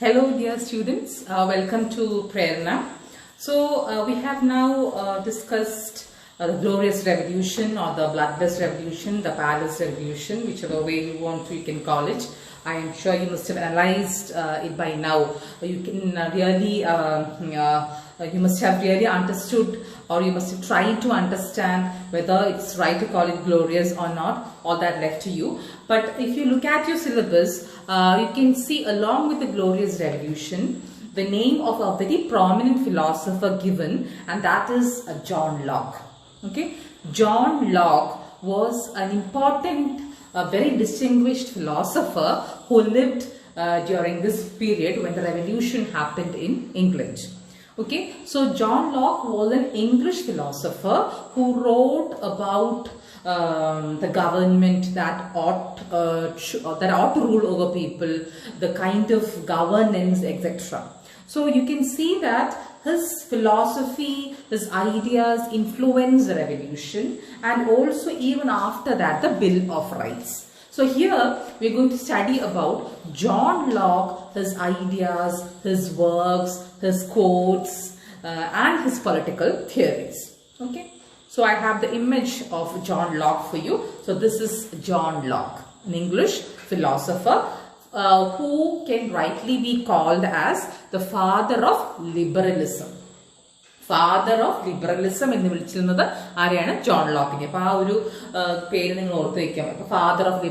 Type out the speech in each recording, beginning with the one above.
Hello dear students, welcome to Prerna. So we have now discussed the glorious revolution or the bloodless revolution, the palace revolution, whichever way you want to, you can call it. I am sure you must have analyzed it by now. You can you must have really understood, or you must have tried to understand whether it's right to call it glorious or not. All that left to you. But if you look at your syllabus, you can see along with the glorious revolution the name of a very prominent philosopher given, and that is John Locke. Okay, John Locke was an important, very distinguished philosopher who lived during this period when the revolution happened in England. Okay, so John Locke was an English philosopher who wrote about the government that ought to rule over people, the kind of governance, etc. So you can see that his philosophy, his ideas influenced the revolution, and also even after that the Bill of Rights. So here we are going to study about John Locke, his ideas, his works, his quotes, and his political theories. Okay. So I have the image of John Locke for you. So this is John Locke, an English philosopher who can rightly be called as the father of liberalism. Father of liberalism എന്ന് വിളിച്ചിരുന്നത് ആരെയാണ്? John ലോക്കിനെ. അപ്പൊ ആ ഒരു പേര് നിങ്ങൾ ഓർത്ത് വയ്ക്കാം. ഫാദർ ഓഫ്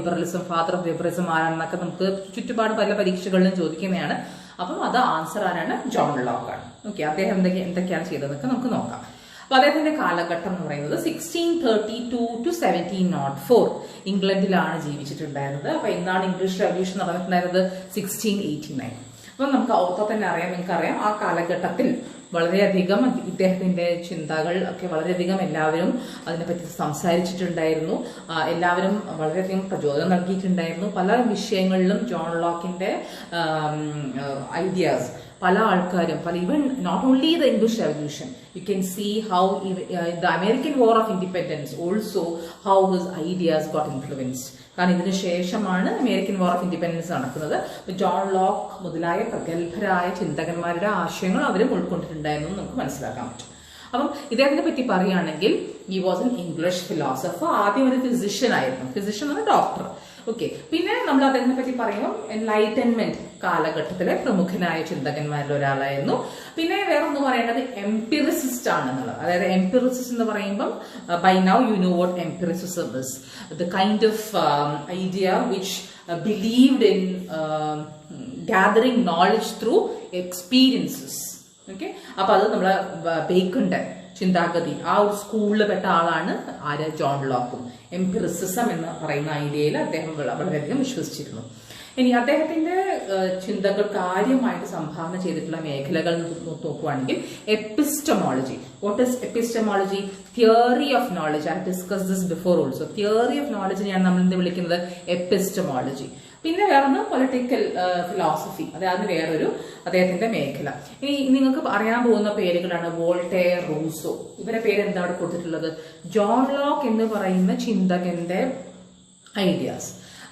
ലിബറലിസം ആരാണെന്നൊക്കെ നമുക്ക് ചുറ്റുപാട് പല പരീക്ഷകളിലും ചോദിക്കുന്നതാണ്. അപ്പം അത് ആൻസർ ആരാണ്? ജോൺ ലോക്ക് ആണ്. ഓക്കെ, അദ്ദേഹം എന്തൊക്കെയാണ് ചെയ്തതെന്നൊക്കെ നമുക്ക് നോക്കാം. അപ്പൊ അദ്ദേഹത്തിന്റെ കാലഘട്ടം എന്ന് പറയുന്നത് 1632 to 1704 ഇംഗ്ലണ്ടിലാണ് ജീവിച്ചിട്ടുണ്ടായിരുന്നത്. അപ്പൊ എന്താണ് ഇംഗ്ലീഷ് റവല്യൂഷൻ നടന്നിട്ടുണ്ടായിരുന്നത്? 1689. അപ്പൊ നമുക്ക് ഓർത്താൽ തന്നെ അറിയാം, നിങ്ങൾക്കറിയാം ആ കാലഘട്ടത്തിൽ വളരെയധികം ഇദ്ദേഹത്തിന്റെ ചിന്തകൾ ഒക്കെ വളരെയധികം എല്ലാവരും അതിനെപ്പറ്റി സംസാരിച്ചിട്ടുണ്ടായിരുന്നു. എല്ലാവരും വളരെയധികം പ്രചോദനം നൽകിയിട്ടുണ്ടായിരുന്നു. പല വിഷയങ്ങളിലും ജോൺ ലോക്കിന്റെ ഐഡിയാസ് പല ആൾക്കാരും even not only the English Revolution, you can see how the American War of Independence also how his ideas got influenced. കാരണം ഇതിനു ശേഷമാണ് അമേരിക്കൻ വാർ ഓഫ് ഇൻഡിപെൻഡൻസ് നടക്കുന്നത്. ജോൺ ലോക്ക് മുതലായ പ്രഗത്ഭരായ ചിന്തകന്മാരുടെ ആശയങ്ങൾ അവരും ഉൾക്കൊണ്ടിട്ടുണ്ടായിരുന്നു എന്ന് നമുക്ക് മനസ്സിലാക്കാൻ പറ്റും. അപ്പം ഇദ്ദേഹത്തിനെ പറ്റി പറയുകയാണെങ്കിൽ he was an English philosopher. ആദ്യം ഒരു ഫിസിഷ്യൻ ആയിരുന്നു. ഫിസിഷ്യൻ എന്ന ഡോക്ടർ. ഓക്കെ, പിന്നെ നമ്മൾ അദ്ദേഹത്തിനെ പറ്റി പറയുമ്പോൾ എൻലൈറ്റൻമെന്റ് കാലഘട്ടത്തിലെ പ്രമുഖനായ ചിന്തകന്മാരിൽ ഒരാളായിരുന്നു. പിന്നെ വേറൊന്ന് പറയേണ്ടത് എംപിറിസിസ്റ്റ് ആണെന്നുള്ളത്. അതായത് എംപിറിസിസ്റ്റ് എന്ന് പറയുമ്പം by now you know what empiricism is. The kind of idea which believed in gathering knowledge through experiences. Okay, അപ്പൊ അത് നമ്മളെ ബേക്കന്റെ ചിന്താഗതി ആ ഒരു സ്കൂളിൽ പെട്ട ആളാണ് ആര്? ജോൺ ലോക്കും. എംപിറിസിസം എന്ന് പറയുന്ന ഐഡിയയിൽ അദ്ദേഹം വളരെയധികം വിശ്വസിച്ചിരുന്നു. ഇനി അദ്ദേഹത്തിന്റെ ചിന്തകൾ കാര്യമായിട്ട് സംഭാവന ചെയ്തിട്ടുള്ള മേഖലകൾ നോക്കുകയാണെങ്കിൽ epistemology. What is epistemology? Theory of knowledge. I discuss this before also. Theory of നോളജിനെയാണ് നമ്മൾ എന്ത് വിളിക്കുന്നത്? എപ്പിസ്റ്റമോളജി. പിന്നെ വേറൊന്ന് പൊളിറ്റിക്കൽ ഫിലോസഫി, അതായത് വേറൊരു അദ്ദേഹത്തിന്റെ മേഖല. ഇനി നിങ്ങൾക്ക് അറിയാൻ പോകുന്ന പേരുകളാണ് വോൾട്ടയർ, റൂസോ. ഇവരുടെ പേര് എന്താ അവിടെ കൊടുത്തിട്ടുള്ളത്? ജോൺ ലോക്ക് എന്ന് പറയുന്ന ചിന്തകന്റെ ഐഡിയാസ്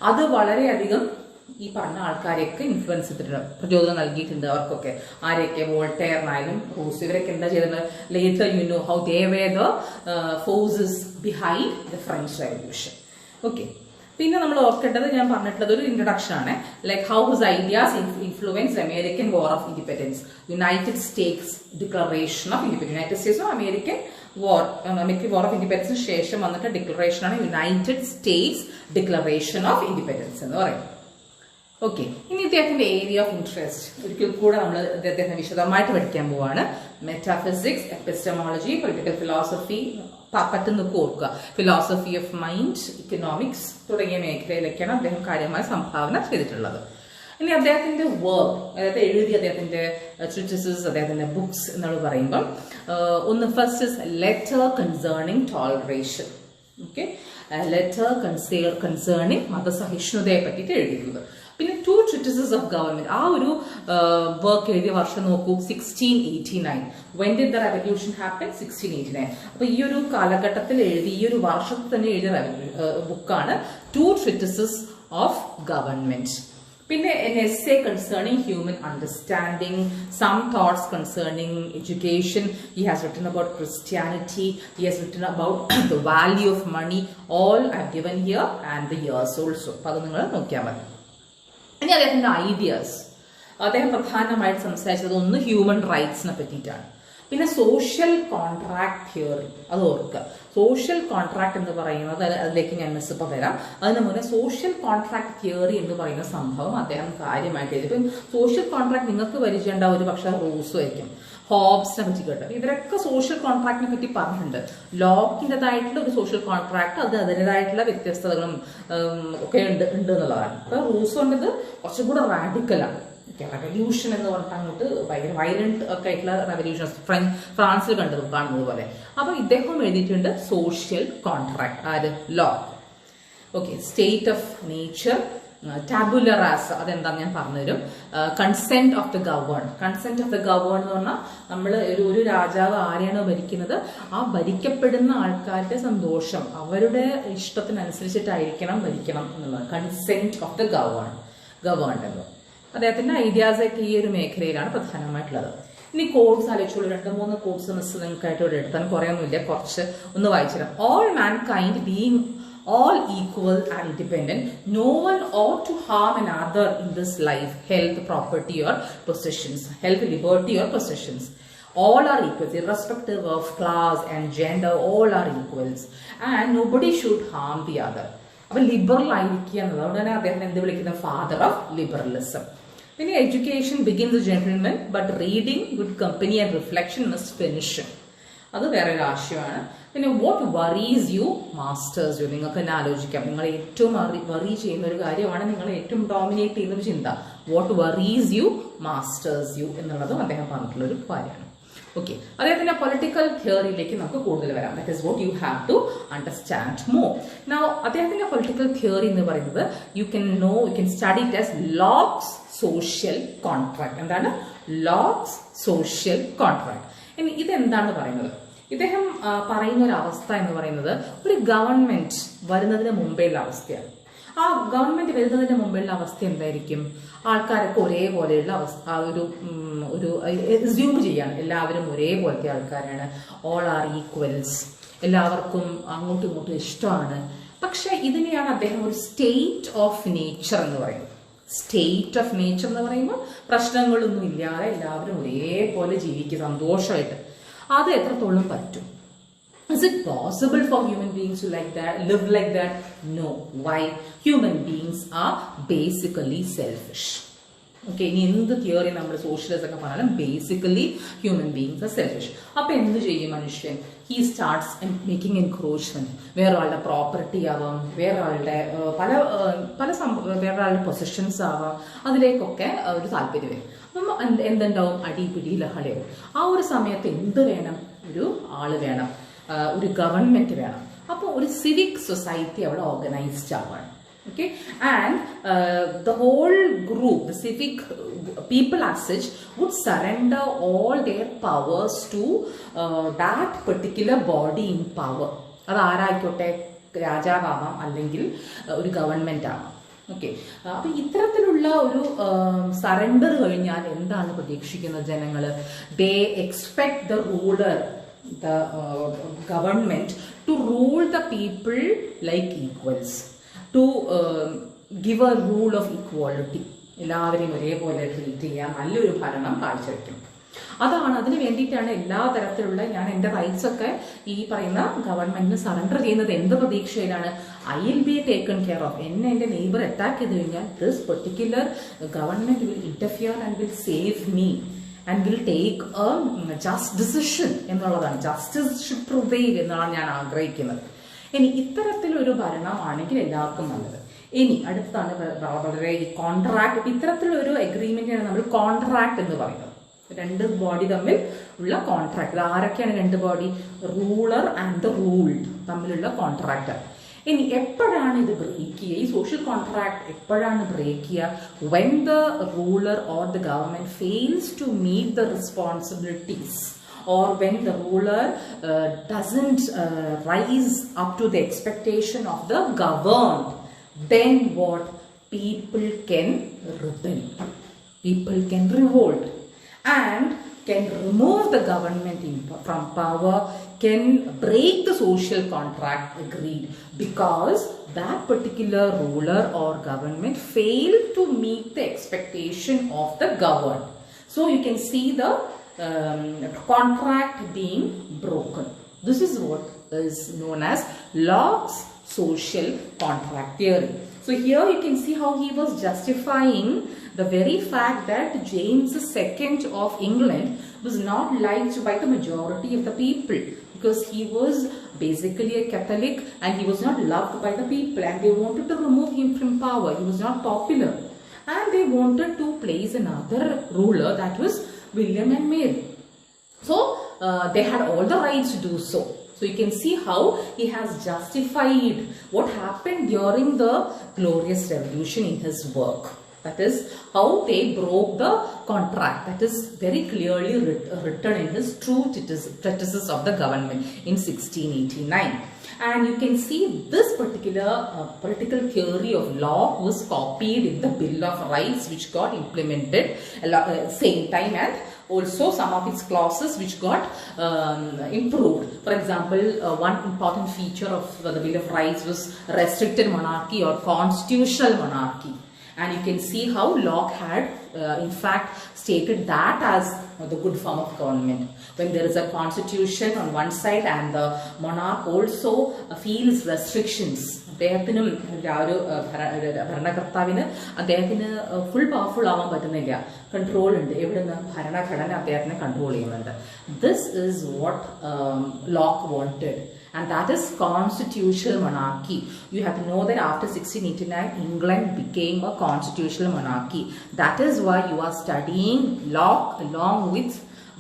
അത് വളരെയധികം ഈ പറഞ്ഞ ആൾക്കാരെയൊക്കെ ഇൻഫ്ലുവൻസ് ചെയ്തിട്ടുണ്ട്, പ്രചോദനം നൽകിയിട്ടുണ്ട് അവർക്കൊക്കെ. ആരെയൊക്കെ? വോൾട്ടയറിനായാലും റൂസോ. ഇവരൊക്കെ എന്താ ചെയ്തത്? Later you know how they were the forces behind the French revolution. Okay, പിന്നെ നമ്മൾ ഓർക്കേണ്ടത്, ഞാൻ പറഞ്ഞിട്ടുള്ളത് ഒരു ഇൻട്രൊഡക്ഷൻ ആണ്. Like how his ideas influence American war of independence, United States declaration of independence. United സ്റ്റേറ്റ്സും അമേരിക്കൻ വാർ ഓഫ് ഇൻഡിപെൻഡൻസിന് ശേഷം വന്നിട്ട് ഡിക്ലറേഷൻ ആണ് United States declaration of independence എന്ന് പറയുന്നത്. ഓക്കെ, ഇനി ഇദ്ദേഹത്തിന്റെ ഏരിയ ഓഫ് ഇൻട്രസ്റ്റ് ഒരിക്കൽ കൂടെ നമ്മൾ അദ്ദേഹത്തെ വിശദമായിട്ട് പഠിക്കാൻ പോവാണ്. മെറ്റാഫിസിക്സ്, എപ്പിസ്റ്റമോളജി, പൊളിറ്റിക്കൽ ഫിലോസഫി, പറ്റുന്നൊക്കെ ഓർക്കുക. ഫിലോസഫി ഓഫ് മൈൻഡ്, ഇക്കണോമിക്സ് തുടങ്ങിയ മേഖലയിലേക്കാണ് അദ്ദേഹം കാര്യമായ സംഭാവന ചെയ്തിട്ടുള്ളത്. ഇനി അദ്ദേഹത്തിന്റെ വർക്ക്, അതായത് എഴുതിയ അദ്ദേഹത്തിന്റെ ട്രീറ്റിസസ്, അദ്ദേഹത്തിന്റെ ബുക്സ് എന്ന് പറയുമ്പം ഒന്ന് first is letter concerning toleration. Okay, letter concerning മതസഹിഷ്ണുതയെ പറ്റിയിട്ട് എഴുതിയിട്ടുള്ളത്. പിന്നെ ടു ട്രീറ്റിസസ് ഓഫ് ഗവൺമെന്റ്. ആ ഒരു വർക്ക് എഴുതിയ വർഷം നോക്കൂ, 1689. When did the revolution happen? 1689. അപ്പൊ ഈ ഒരു കാലഘട്ടത്തിൽ എഴുതി, ഈ ഒരു വർഷത്തിൽ തന്നെ എഴുതിയ ബുക്കാണ് ടു ട്രീറ്റിസസ് ഓഫ് ഗവൺമെന്റ്. പിന്നെ an essay concerning human understanding, some thoughts concerning education. He has written about Christianity. He has written about the value of money. All I have given here and the years also. അപ്പോൾ അത് നിങ്ങൾ നോക്കിയാൽ മതി. ഇനി അദ്ദേഹത്തിന്റെ ideas, അദ്ദേഹം പ്രധാനമായിട്ട് സംസാരിച്ചത് ഒന്ന് ഹ്യൂമൻ റൈറ്റ്സിനെ പറ്റിയിട്ടാണ്. പിന്നെ സോഷ്യൽ കോൺട്രാക്ട് തിയറി, അത് ഓർക്കുക. സോഷ്യൽ കോൺട്രാക്ട് എന്ന് പറയുന്നത്, അതിലേക്ക് ഞാൻ ഇപ്പോൾ വരാം. അതിന് മുന്നേ സോഷ്യൽ കോൺട്രാക്ട് തിയറി എന്ന് പറയുന്ന സംഭവം അദ്ദേഹം കാര്യമായിട്ട് എഴുതി. ഇപ്പം സോഷ്യൽ കോൺട്രാക്ട് നിങ്ങൾക്ക് പരിചയമുണ്ട ഒരു പക്ഷേ റൂസോ ആയിരിക്കും, ഹോബ്സിനെ പറ്റി കേട്ടോ. ഇവരൊക്കെ സോഷ്യൽ കോൺട്രാക്ടിനെ പറ്റി പറഞ്ഞിട്ടുണ്ട്. ലോക്കിൻ്റെതായിട്ടുള്ള ഒരു സോഷ്യൽ കോൺട്രാക്ട്, അത് അതിൻ്റെതായിട്ടുള്ള വ്യത്യസ്തതകളും ഒക്കെ ഉണ്ട് എന്നുള്ളതാണ്. അപ്പൊ റൂസോൻ്റെത് കുറച്ചും കൂടെ റാഡിക്കലാണ്. റെവല്യൂഷൻ എന്ന് പറഞ്ഞിട്ട് അങ്ങോട്ട് ഭയങ്കര വയലന്റ് ഒക്കെ ആയിട്ടുള്ള റെവല്യൂഷൻ ഫ്രാൻസിൽ കാണുന്നത് പോലെ. അപ്പൊ ഇദ്ദേഹം എഴുതിയിട്ടുണ്ട് സോഷ്യൽ കോൺട്രാക്ട്. ആര്? Lock. Okay. State of nature, Tabula Raza, അതെന്താന്ന് ഞാൻ പറഞ്ഞുതരും. Consent of the govern. Consent of the govern എന്ന് പറഞ്ഞാൽ നമ്മൾ ഒരു രാജാവ് ആരെയാണോ ഭരിക്കുന്നത്, ആ ഭരിക്കപ്പെടുന്ന ആൾക്കാരുടെ സന്തോഷം അവരുടെ ഇഷ്ടത്തിനനുസരിച്ചിട്ടായിരിക്കണം ഭരിക്കണം എന്നുള്ളത്. Consent of the governed. അദ്ദേഹത്തിന്റെ ഐഡിയാസ് ഒക്കെ ഈ ഒരു മേഖലയിലാണ് പ്രധാനമായിട്ടുള്ളത്. ഇനി കോഡ്സ് ആലോചിച്ചോളൂ. 2-3 കോഡ്സ് മിസ് നിങ്ങൾക്കായിട്ട് ഇവിടെ എടുത്താൽ കുറയൊന്നുമില്ല, കുറച്ച് ഒന്ന് വായിച്ചുതരാം. All mankind being all equal and independent, no one ought to harm another in this life, health, property or possessions, health, liberty or possessions. All are equals, irrespective of class and gender, all are equals, and nobody should harm the other. അപ്പോൾ liberal ആയിരിക്കുക എന്നുള്ളത്, അതുകൊണ്ട് തന്നെ അദ്ദേഹം എന്ത് വിളിക്കുന്ന father of liberalism. പിന്നെ education begins gentlemen, but reading, good company and reflection must finish. അത് വേറെ ഒരു ആശയമാണ്. പിന്നെ what worries you masters you. നിങ്ങൾക്ക് തന്നെ ആലോചിക്കാം, നിങ്ങൾ ഏറ്റവും വറി ചെയ്യുന്ന ഒരു കാര്യമാണ്, നിങ്ങൾ ഏറ്റവും ഡോമിനേറ്റ് ചെയ്യുന്ന ഒരു ചിന്ത. What worries you masters you എന്നുള്ളതും അദ്ദേഹം പറഞ്ഞിട്ടുള്ള ഒരു കാര്യമാണ്. ഓക്കെ. അദ്ദേഹത്തിന്റെ പൊളിറ്റിക്കൽ തിയറിയിലേക്ക് നമുക്ക് കൂടുതൽ വരാം. That is what you have to understand more. Now അദ്ദേഹത്തിന്റെ പൊളിറ്റിക്കൽ തിയറി എന്ന് പറയുന്നത് you can study it as Locke's social contract. എന്താണ് ലോക്ക്സ് സോഷ്യൽ കോൺട്രാക്ട്? ഇനി ഇതെന്താണ് പറയുന്നത്? ഇദ്ദേഹം പറയുന്ന ഒരു അവസ്ഥ എന്ന് പറയുന്നത് ഒരു ഗവൺമെന്റ് വരുന്നതിന് മുമ്പേയുള്ള അവസ്ഥയാണ്. ആ ഗവൺമെന്റ് വരുന്നതിന് മുമ്പുള്ള അവസ്ഥ എന്തായിരിക്കും? ആൾക്കാരൊക്കെ ഒരേപോലെയുള്ള അവസ്ഥ, ഒരു അസ്യൂം ചെയ്യാണ് എല്ലാവരും ഒരേപോലത്തെ ആൾക്കാരാണ്, ഓൾ ആർ ഈക്വൽസ്, എല്ലാവർക്കും അങ്ങോട്ടും ഇങ്ങോട്ടും ഇഷ്ടമാണ്. പക്ഷെ ഇതിനെയാണ് അദ്ദേഹം ഒരു സ്റ്റേറ്റ് ഓഫ് നേച്ചർ എന്ന് പറയുന്നത്. സ്റ്റേറ്റ് ഓഫ് നേച്ചർ എന്ന് പറയുമ്പോൾ പ്രശ്നങ്ങളൊന്നും ഇല്ലാതെ എല്ലാവരും ഒരേപോലെ ജീവിക്കുക സന്തോഷമായിട്ട്. അത് എത്രത്തോളം പറ്റും? Is it possible for human beings to live like that? No. Why? Human beings are basically selfish. Okay, ഇനി എന്ത് തിയറി നമ്മൾ സോഷ്യലിസം ഒക്കെ പറഞ്ഞാലും basically human beings are selfish. അപ്പൊ എന്ത് ചെയ്യും മനുഷ്യൻ? He starts making encroachment. വേറൊരാളുടെ പ്രോപ്പർട്ടി ആവാം, വേറൊരാളുടെ വേറൊരാളുടെ പൊസിഷൻസ് ആവാം, അതിലേക്കൊക്കെ ഒരു താല്പര്യം വരും. അപ്പം എന്തുണ്ടാവും? അടിപിടി ലഹളയാവും. ആ ഒരു സമയത്ത് എന്ത് വേണം? ഒരു ആള് വേണം, ഒരു ഗവൺമെന്റ് വേണം. അപ്പോൾ ഒരു സിവിക് സൊസൈറ്റി അവിടെ organised ആവാണ്. Okay, and the whole group, the civic people as such, would surrender all their powers to that particular body in power. അത് ആരായിക്കോട്ടെ, രാജാവാവാം അല്ലെങ്കിൽ ഒരു ഗവൺമെന്റ് ആവാം. ഓക്കെ. അപ്പൊ ഇത്തരത്തിലുള്ള ഒരു സറണ്ടർ കഴിഞ്ഞാൽ എന്താണ് പ്രതീക്ഷിക്കുന്നത് ജനങ്ങള്? They expect the ruler, the government to rule the people like equals, to give a rule of equality. എല്ലാവരെയും ഒരേപോലെ ട്രീറ്റ് ചെയ്യാൻ നല്ലൊരു ഭരണം കാഴ്ചവെക്കും. അതാണ്, അതിന് വേണ്ടിയിട്ടാണ് എല്ലാ തരത്തിലുള്ള ഞാൻ എൻ്റെ റൈറ്റ്സ് ഒക്കെ ഈ പറയുന്ന ഗവൺമെന്റിന് സറണ്ടർ ചെയ്യുന്നത്. എന്ത് പ്രതീക്ഷയിലാണ്? I will be taken care of. എന്നെ എൻ്റെ നെയ്ബർ അറ്റാക്ക് ചെയ്ത് കഴിഞ്ഞാൽ this particular government will interfere and will save me and will take a just decision എന്നുള്ളതാണ്. ജസ്റ്റിസ് ഷുഡ് പ്രിവെയിൽ എന്നാണ് ഞാൻ ആഗ്രഹിക്കുന്നത്. ഇനി ഇത്തരത്തിലൊരു ഭരണമാണെങ്കിൽ എല്ലാവർക്കും നല്ലത്. ഇനി അടുത്താണ് വളരെ ഈ കോൺട്രാക്ട്. ഇത്തരത്തിലൊരു അഗ്രിമെന്റാണ് നമ്മൾ കോൺട്രാക്ട് എന്ന് പറയുന്നത്. രണ്ട് ബോഡി തമ്മിൽ ഉള്ള കോൺട്രാക്ട്. ആരൊക്കെയാണ് രണ്ട് body? Ruler and the ruled തമ്മിലുള്ള കോൺട്രാക്ട്. ഇനി എപ്പോഴാണ് ഇത് ബ്രേക്ക് ചെയ്യുക? ഈ സോഷ്യൽ കോൺട്രാക്ട് എപ്പോഴാണ് ബ്രേക്ക് ചെയ്യുക? When the ruler or the government fails to meet the responsibilities, or when the ruler doesn't rise up to the expectation of the governed, then what? people can rebel, people can revolt, and can remove the government from power, can break the social contract agreed, because that particular ruler or government failed to meet the expectation of the governed. So you can see the contract being broken. This is what is known as Locke's social contract theory. So here you can see how he was justifying the very fact that James II of England was not liked by the majority of the people, because he was basically a Catholic and he was not loved by the people, and they wanted to remove him from power. He was not popular, and they wanted to place another ruler, that was William and Mary. So they had all the rights to do so. So you can see how he has justified what happened during the Glorious Revolution in his work. That is how they broke the contract. That is very clearly written in his True Treatises of the Government in 1689. And you can see this particular political theory of Locke was copied in the Bill of Rights, which got implemented same time, and also some of its clauses which got improved. For example, one important feature of the Bill of Rights was restricted monarchy or constitutional monarchy. And you can see how Locke had in fact stated that as the good form of government. When there is a constitution on one side and the monarch also feels restrictions, അദ്ദേഹത്തിനും ഭരണകർത്താവിന് അദ്ദേഹത്തിന് full powerful ആവാൻ പറ്റുന്നില്ല, control ഉണ്ട്, എവിടുന്ന് ഭരണഘടന അദ്ദേഹത്തിനെ control ചെയ്യുന്നുണ്ട്. This is what lock wanted. And that is constitutional monarchy. You have to know that after 1689, England became a constitutional monarchy. That is why you are studying Locke along with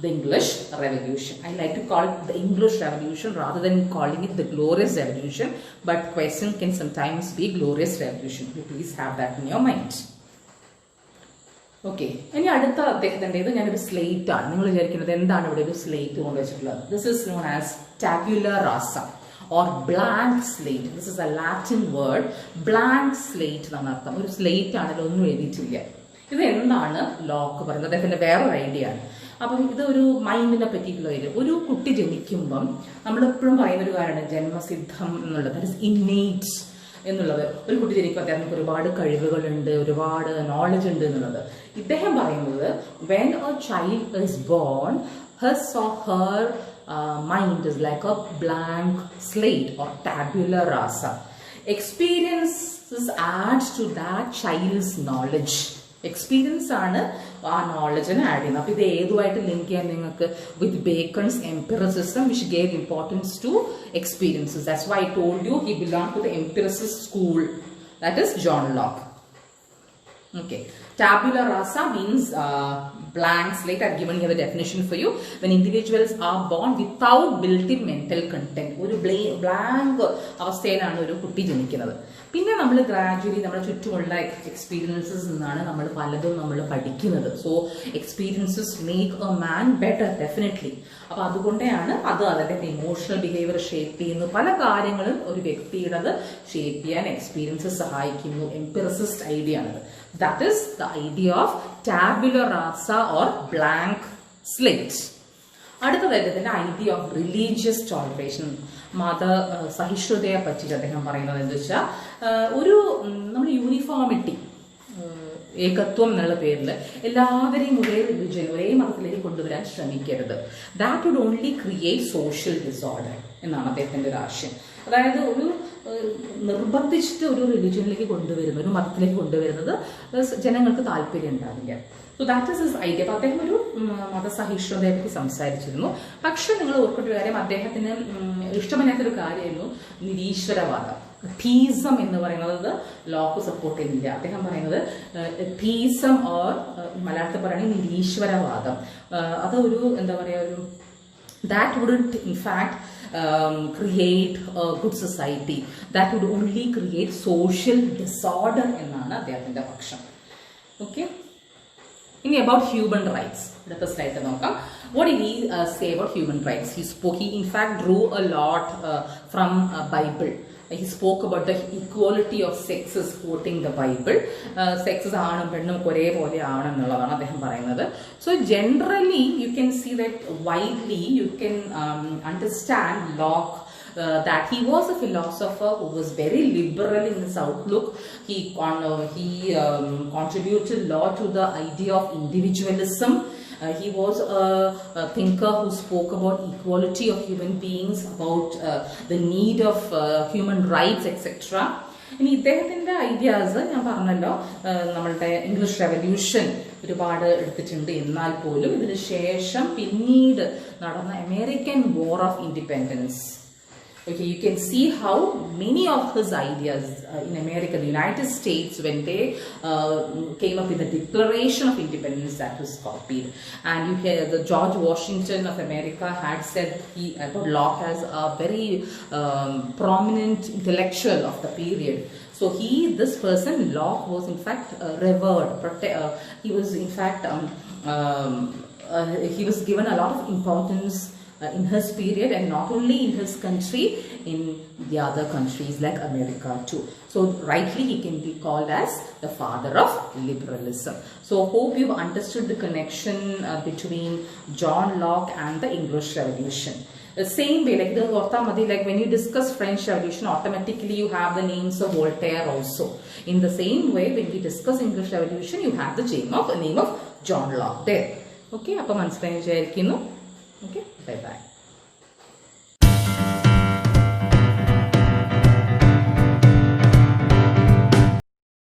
the English Revolution. I like to call it the English Revolution rather than calling it the Glorious Revolution. But question can sometimes be Glorious Revolution. You please have that in your mind. Okay. ഇനി അടുത്ത അദ്ദേഹത്തിൻ്റെ ഇത് ഞാനൊരു slate ആണ്. നിങ്ങൾ വിചാരിക്കുന്നത് എന്താണ് ഇവിടെ ഒരു സ്ലേറ്റ് കൊണ്ട് വെച്ചിട്ടുള്ളത്? This is known as Tabula Rasa or blank slate. This is a Latin word. Blank slate എന്നാണ് അർത്ഥം. ഒരു സ്ലേറ്റ് ആണല്ലോ, ഒന്നും എഴുതിയിട്ടില്ല. ഇത് എന്താണ് ലോക്ക് പറയുന്നത്? അദ്ദേഹത്തിന്റെ വേറൊരു ഐഡിയ ആണ്. അപ്പം ഇത് ഒരു മൈൻഡിനെ പറ്റിയിട്ടുള്ള ഒരു കുട്ടി ജനിക്കുമ്പം നമ്മളെപ്പോഴും പറയുന്നൊരു കാര്യമാണ് ജന്മസിദ്ധം എന്നുള്ളത്. ദാറ്റ് ഇസ് ഇന്നേറ്റ് എന്നുള്ളത്. ഒരു കുട്ടി ജനിക്കുമ്പോൾ അദ്ദേഹത്തിന് ഒരുപാട് കഴിവുകളുണ്ട്, ഒരുപാട് നോളജ് ഉണ്ട് എന്നുള്ളത്. ഇദ്ദേഹം പറയുന്നത് when a child is born, his or her mind is like a blank slate or tabula rasa. Experiences add to that child's knowledge. Experience ആണ് ആ നോളജിനെ ആഡ് ചെയ്യുന്നത്. അപ്പോൾ ഇത് ഏതുമായിട്ട് ലിങ്ക് ചെയ്യാൻ നിങ്ങൾക്ക് with Bacon's empiricism which gave importance to experiences. That's why I told you he belong to the empiricist school, that is John Locke. Okay. Tabula rasa means blank slate. I've given here the definition for you. When individuals are born without built-in mental content, ഒരു blank അവസ്ഥയിലാണ് ഒരു കുട്ടി ജനിക്കുന്നത്. പിന്നെ നമ്മൾ gradually നമ്മുടെ ചുറ്റുമുള്ള experiences നിന്നാണ് നമ്മൾ പലതും നമ്മൾ പഠിക്കുന്നത്. So experiences make a man better definitely. അപ്പൊ അതുകൊണ്ടാണ് അത് അതിന്റെ ഇമോഷണൽ ബിഹേവിയർ ഷേപ്പ് ചെയ്യുന്നു. പല കാര്യങ്ങളും ഒരു വ്യക്തിയുടെ ഷേപ്പ് ചെയ്യാൻ എക്സ്പീരിയൻസസ് സഹായിക്കുന്നു. എംപിറിസിസ്റ്റ് ഐഡിയ ആണത്. That is the idea of tabula rasa or blank slate. അടുത്തതായിട്ട് ഇതിന്റെ ഐഡിയ ഓഫ് റിലീജിയസ് ടോളറേഷൻ, മത സഹിഷ്ണുതയെ പറ്റിയിട്ട് അദ്ദേഹം പറയുന്നത് എന്താ വെച്ചാൽ ഒരു നമ്മൾ യൂണിഫോമിറ്റി, ഏകത്വം എന്നുള്ള പേരിൽ എല്ലാവരെയും ഒരേ റിലിജിയൻ ഒരേ മതത്തിലേക്ക് കൊണ്ടുവരാൻ ശ്രമിക്കരുത്. That would only create social disorder എന്നാണ് അദ്ദേഹത്തിന്റെ ഒരു ആശയം. അതായത് ഒരു നിർബന്ധിച്ചിട്ട് ഒരു റിലിജിയനിലേക്ക് കൊണ്ടുവരുന്നത്, ഒരു മതത്തിലേക്ക് കൊണ്ടുവരുന്നത് ജനങ്ങൾക്ക് താല്പര്യം ഉണ്ടാവില്ല. So that is his idea. അപ്പോൾ അദ്ദേഹം ഒരു മതസഹിഷ്ണുതയെ പറ്റി സംസാരിച്ചിരുന്നു. പക്ഷെ നിങ്ങൾ ഓർക്കേണ്ട ഒരു കാര്യം, അദ്ദേഹത്തിന് ഇഷ്ടമില്ലാത്തൊരു കാര്യമായിരുന്നു നിരീശ്വരവാദം. തീസം എന്ന് പറയുന്നത് ലോക്ക് സപ്പോർട്ട് ചെയ്യുന്നില്ല. അദ്ദേഹം പറയുന്നത് തീസം ഓർ മലയാളത്തിൽ പറയുകയാണെങ്കിൽ നിരീശ്വരവാദം, അത് ഒരു എന്താ പറയുക, ഒരു that wouldn't in fact create a good society. That would only create social disorder എന്നാണ് അദ്ദേഹത്തിന്റെ പക്ഷം. ഓക്കെ, ഇനി അബൌട്ട് ഹ്യൂമൻ റൈറ്റ്സ് അടുത്ത സ്ലൈഡ് നോക്കാം. What did he say about human rights? He in fact drew a lot from Bible. he spoke about the equality of sexes, quoting the Bible. Sexes aanum pennum kore pole aanennalladana അദ്ദേഹം പറയുന്നത്. So generally you can see that widely you can understand Locke that he was a philosopher who was very liberal in his outlook. He contributed a lot to the idea of individualism. He was a thinker who spoke about equality of human beings, about the need of human rights, etc. ഇനി ഇദ്ദേഹത്തിൻ്റെ ideas ഞാൻ പറഞ്ഞല്ലോ, നമ്മളുടെ English revolution ഒരുപാട് എടുത്തിട്ടുണ്ട്. എന്നാൽ പോലും ഇതിന് ശേഷം പിന്നീട് നടന്ന American war of independence, okay, you can see how many of his ideas in America, the United States, when they came up with the Declaration of Independence, that was copied. And you hear the George Washington of America had said about Locke as a very prominent intellectual of the period. So this person, Locke, was in fact revered. He was in fact he was given a lot of importance in his period, and not only in his country, in the other countries like America too. So rightly he can be called as the father of liberalism. So hope you've understood the connection between John Locke and the English Revolution. The same way, like when you discuss French Revolution, automatically you have the names of Voltaire also. In the same way, when we discuss English Revolution, you have the name of John Locke there. Okay, appa manasalayi vicharikkunnu. Okay, bye bye.